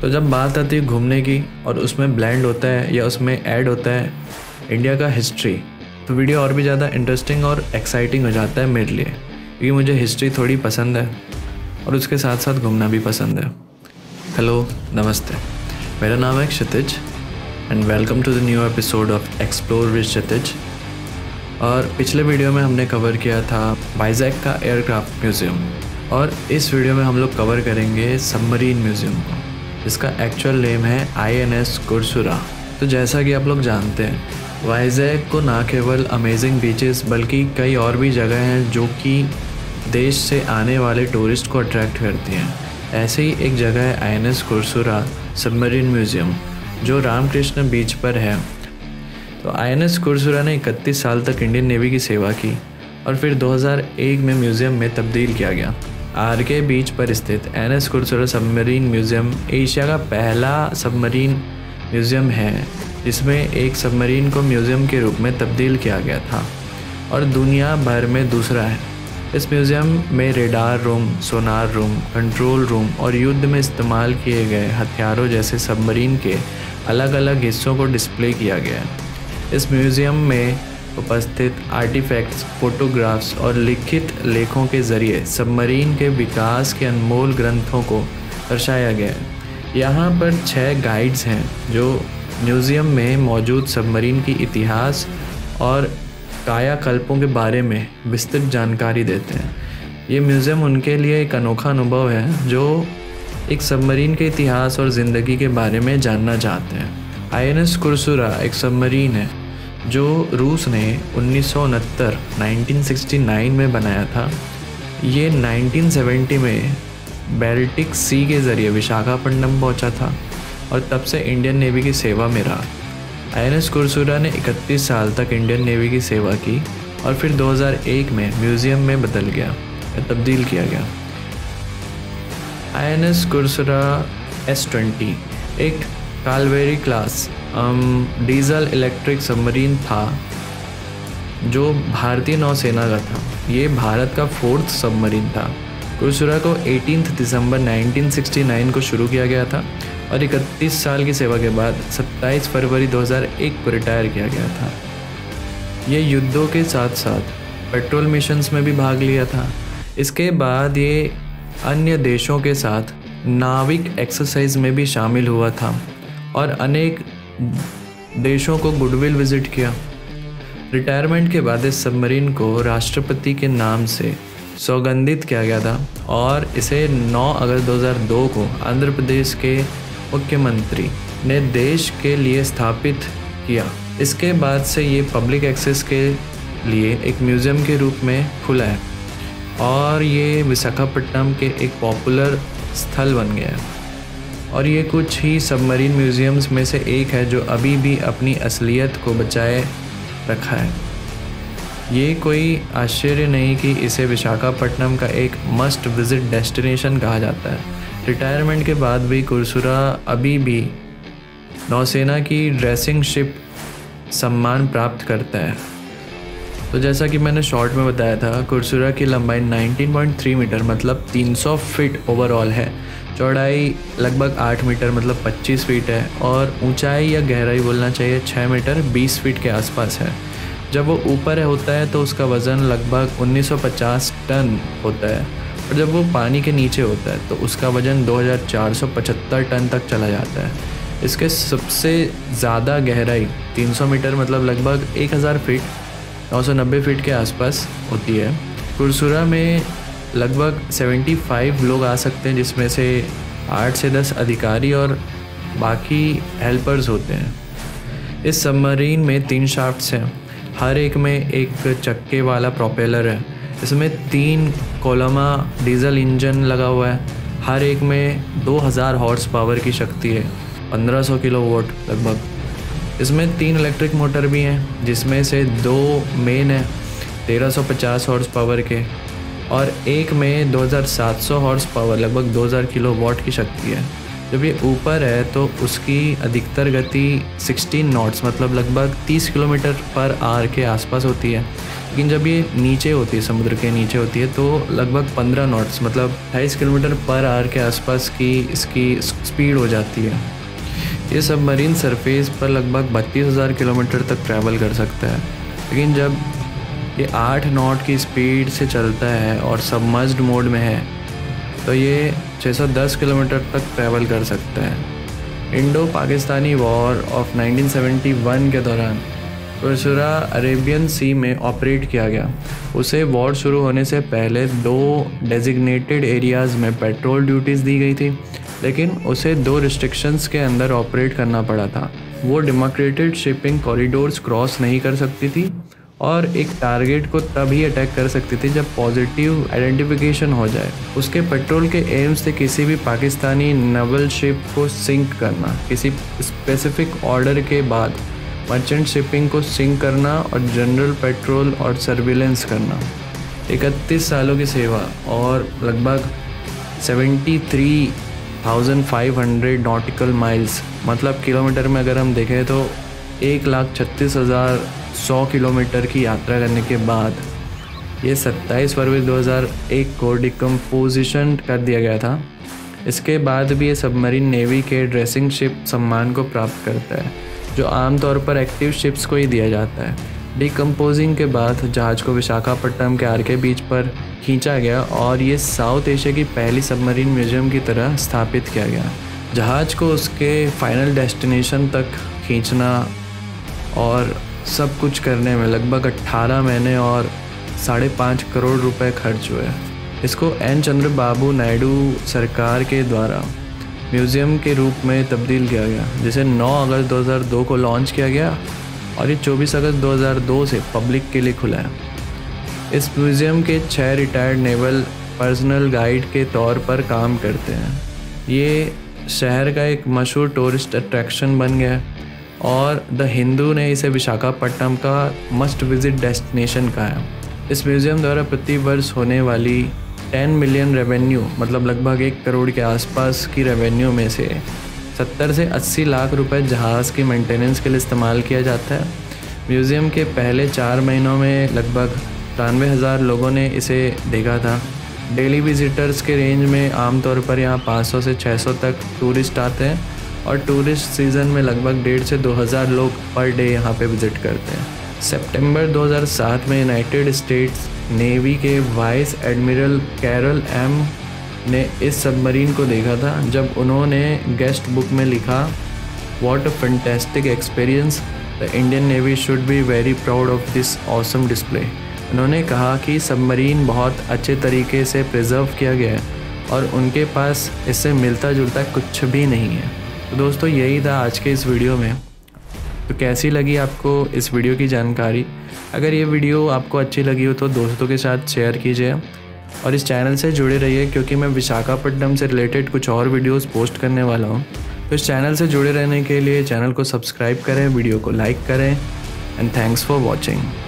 तो जब बात आती है घूमने की और उसमें ब्लेंड होता है या उसमें ऐड होता है इंडिया का हिस्ट्री, तो वीडियो और भी ज़्यादा इंटरेस्टिंग और एक्साइटिंग हो जाता है मेरे लिए, क्योंकि मुझे हिस्ट्री थोड़ी पसंद है और उसके साथ साथ घूमना भी पसंद है। हेलो, नमस्ते, मेरा नाम है Kshitij and welcome to the new episode of explore with Kshitij. और पिछले वीडियो में हमने कवर किया था वाइजैक का एयरक्राफ्ट म्यूज़ियम, और इस वीडियो में हम लोग कवर करेंगे सबमरीन म्यूज़ियम को, इसका एक्चुअल नेम है INS कुर्सुरा। तो जैसा कि आप लोग जानते हैं, वाइजैक को ना केवल अमेजिंग बीचेस बल्कि कई और भी जगह हैं जो कि देश से आने वाले टूरिस्ट को अट्रैक्ट करती हैं। ऐसे ही एक जगह है INS कुर्सुरा सबमरीन म्यूज़ियम, जो रामकृष्ण बीच पर है। तो INS कुर्सुरा ने 31 साल तक इंडियन नेवी की सेवा की और फिर 2001 में म्यूज़ियम में तब्दील किया गया। RK बीच पर स्थित INS कुर्सुरा सबमरीन म्यूज़ियम एशिया का पहला सबमरीन म्यूज़ियम है जिसमें एक सबमरीन को म्यूज़ियम के रूप में तब्दील किया गया था और दुनिया भर में दूसरा है। इस म्यूज़ियम में रेडार रूम, सोनार रूम, कंट्रोल रूम और युद्ध में इस्तेमाल किए गए हथियारों जैसे सबमरीन के अलग अलग हिस्सों को डिस्प्ले किया गया है। इस म्यूज़ियम में उपस्थित आर्टिफैक्ट्स, फोटोग्राफ्स और लिखित लेखों के ज़रिए सबमरीन के विकास के अनमोल ग्रंथों को दर्शाया गया है। यहाँ पर 6 गाइड्स हैं जो म्यूज़ियम में मौजूद सबमरीन की इतिहास और कायाकल्पों के बारे में विस्तृत जानकारी देते हैं। ये म्यूज़ियम उनके लिए एक अनोखा अनुभव है जो एक सबमरीन के इतिहास और ज़िंदगी के बारे में जानना चाहते हैं। INS कुर्सुरा एक सबमरीन है जो रूस ने 1969 में बनाया था। ये 1970 में बाल्टिक सी के ज़रिए विशाखापट्टनम पहुंचा था और तब से इंडियन नेवी की सेवा में रहा। INS कुर्सुरा ने 31 साल तक इंडियन नेवी की सेवा की और फिर 2001 में म्यूज़ियम में बदल गया या तब्दील किया गया। INS कुर्सुरा S20 एक Kalvari class diesel electric submarine था जो भारतीय नौसेना का था। ये भारत का 4th सबमरीन था। कुर्सुरा को 18 दिसंबर 1969 को शुरू किया गया था और 31 साल की सेवा के बाद 27 फरवरी 2001 को रिटायर किया गया था। ये युद्धों के साथ साथ पेट्रोल मिशंस में भी भाग लिया था। इसके बाद ये अन्य देशों के साथ नाविक एक्सरसाइज में भी शामिल हुआ था और अनेक देशों को गुडविल विजिट किया। रिटायरमेंट के बाद इस सबमरीन को राष्ट्रपति के नाम से सौगंधित किया गया था और इसे 9 अगस्त 2002 को आंध्र प्रदेश के मुख्यमंत्री ने देश के लिए स्थापित किया। इसके बाद से ये पब्लिक एक्सेस के लिए एक म्यूज़ियम के रूप में खुला है और ये विशाखापट्टनम के एक पॉपुलर स्थल बन गया है और ये कुछ ही सबमरीन म्यूज़ियम्स में से एक है जो अभी भी अपनी असलियत को बचाए रखा है। ये कोई आश्चर्य नहीं कि इसे विशाखापट्टनम का एक मस्ट विज़िट डेस्टिनेशन कहा जाता है। रिटायरमेंट के बाद भी कुर्सुरा अभी भी नौसेना की ड्रेसिंग शिप सम्मान प्राप्त करता है। तो जैसा कि मैंने शॉर्ट में बताया था, कुर्सुरा की लंबाई 19.3 मीटर मतलब 300 फीट ओवरऑल है, चौड़ाई लगभग 8 मीटर मतलब 25 फीट है और ऊंचाई या गहराई बोलना चाहिए 6 मीटर 20 फीट के आसपास है। जब वो ऊपर होता है तो उसका वज़न लगभग 1950 टन होता है और जब वो पानी के नीचे होता है तो उसका वज़न 2475 टन तक चला जाता है। इसके सबसे ज़्यादा गहराई 300 मीटर मतलब लगभग 1000 फीट 990 फीट के आसपास होती है। कुर्सुरा में लगभग 75 लोग आ सकते हैं, जिसमें से 8 से 10 अधिकारी और बाकी हेल्पर्स होते हैं। इस सबमरीन में 3 शाफ्ट्स हैं, हर एक में एक चक्के वाला प्रोपेलर है। इसमें 3 कोलमा डीजल इंजन लगा हुआ है, हर एक में 2000 हॉर्स पावर की शक्ति है, 1500 किलोवाट लगभग। इसमें 3 इलेक्ट्रिक मोटर भी हैं जिसमें से 2 मेन है 1350 हॉर्स पावर के और एक में 2700 हॉर्स पावर लगभग 2000 किलोवाट की शक्ति है। जब ये ऊपर है तो उसकी अधिकतर गति 16 नॉट्स मतलब लगभग 30 किलोमीटर पर आवर के आसपास होती है। लेकिन जब ये नीचे होती है, समुद्र के नीचे होती है, तो लगभग 15 नॉट्स मतलब 28 किलोमीटर पर आवर के आसपास की इसकी स्पीड हो जाती है। ये सबमरीन सरफेस पर लगभग 32,000 किलोमीटर तक ट्रैवल कर सकता है। लेकिन जब ये 8 नॉट की स्पीड से चलता है और सबमर्ज्ड मोड में है तो ये 610 किलोमीटर तक ट्रैवल कर सकता है। इंडो पाकिस्तानी वॉर ऑफ 1971 के दौरान कुरसुरा अरेबियन सी में ऑपरेट किया गया। उसे वॉर शुरू होने से पहले 2 डेजिग्नेटेड एरियाज़ में पेट्रोल ड्यूटीज़ दी गई थी, लेकिन उसे 2 रिस्ट्रिक्शंस के अंदर ऑपरेट करना पड़ा था। वो डेमोक्रेटेड शिपिंग कॉरिडोर्स क्रॉस नहीं कर सकती थी और एक टारगेट को तभी अटैक कर सकती थी जब पॉजिटिव आइडेंटिफिकेशन हो जाए। उसके पेट्रोल के एम्स थे किसी भी पाकिस्तानी नेवल शिप को सिंक करना, किसी स्पेसिफिक ऑर्डर के बाद मर्चेंट शिपिंग को सिंक करना और जनरल पेट्रोल और सर्विलेंस करना। 31 सालों की सेवा और लगभग 73,500 नॉटिकल माइल्स मतलब किलोमीटर में अगर हम देखें तो 1,36,100 किलोमीटर की यात्रा करने के बाद ये 27 फरवरी 2001 को डिकम्पोजिशन कर दिया गया था। इसके बाद भी ये सबमरीन नेवी के ड्रेसिंग शिप सम्मान को प्राप्त करता है, जो आमतौर पर एक्टिव शिप्स को ही दिया जाता है। डिकम्पोजिंग के बाद जहाज़ को विशाखापट्टनम के आरके बीच पर खींचा गया और ये साउथ एशिया की पहली सबमरीन म्यूजियम की तरह स्थापित किया गया। जहाज़ को उसके फाइनल डेस्टिनेशन तक खींचना और सब कुछ करने में लगभग 18 महीने और 5.5 करोड़ रुपए खर्च हुए। इसको एन चंद्रबाबू नायडू सरकार के द्वारा म्यूज़ियम के रूप में तब्दील किया गया, जिसे 9 अगस्त 2002 को लॉन्च किया गया और ये 24 अगस्त 2002 से पब्लिक के लिए खुला है। इस म्यूज़ियम के 6 रिटायर्ड नेवल पर्सनल गाइड के तौर पर काम करते हैं। ये शहर का एक मशहूर टूरिस्ट अट्रैक्शन बन गया है और द हिंदू ने इसे विशाखापट्टनम का मस्ट विजिट डेस्टिनेशन कहा है। इस म्यूज़ियम द्वारा प्रति वर्ष होने वाली 10 मिलियन रेवेन्यू मतलब लगभग 1 करोड़ के आसपास की रेवेन्यू में से 70 से 80 लाख रुपए जहाज़ की मेंटेनेंस के लिए इस्तेमाल किया जाता है। म्यूज़ियम के पहले 4 महीनों में लगभग 93,000 लोगों ने इसे देखा था। डेली विजिटर्स के रेंज में आमतौर पर यहाँ 500 से 600 तक टूरिस्ट आते हैं और टूरिस्ट सीज़न में लगभग 1,500 से 2,000 लोग पर डे यहाँ पे विज़िट करते हैं। सितंबर 2007 में यूनाइटेड स्टेट्स नेवी के वाइस एडमिरल कैरल एम ने इस सबमरीन को देखा था, जब उन्होंने गेस्ट बुक में लिखा, "What a fantastic experience! The Indian Navy should be very proud of this awesome display." उन्होंने कहा कि सबमरीन बहुत अच्छे तरीके से प्रिजर्व किया गया है और उनके पास इससे मिलता जुलता कुछ भी नहीं है। तो दोस्तों यही था आज के इस वीडियो में। तो कैसी लगी आपको इस वीडियो की जानकारी? अगर ये वीडियो आपको अच्छी लगी हो तो दोस्तों के साथ शेयर कीजिए और इस चैनल से जुड़े रहिए, क्योंकि मैं विशाखापट्टनम से रिलेटेड कुछ और वीडियोस पोस्ट करने वाला हूँ। तो इस चैनल से जुड़े रहने के लिए चैनल को सब्सक्राइब करें, वीडियो को लाइक करें एंड थैंक्स फॉर वॉचिंग।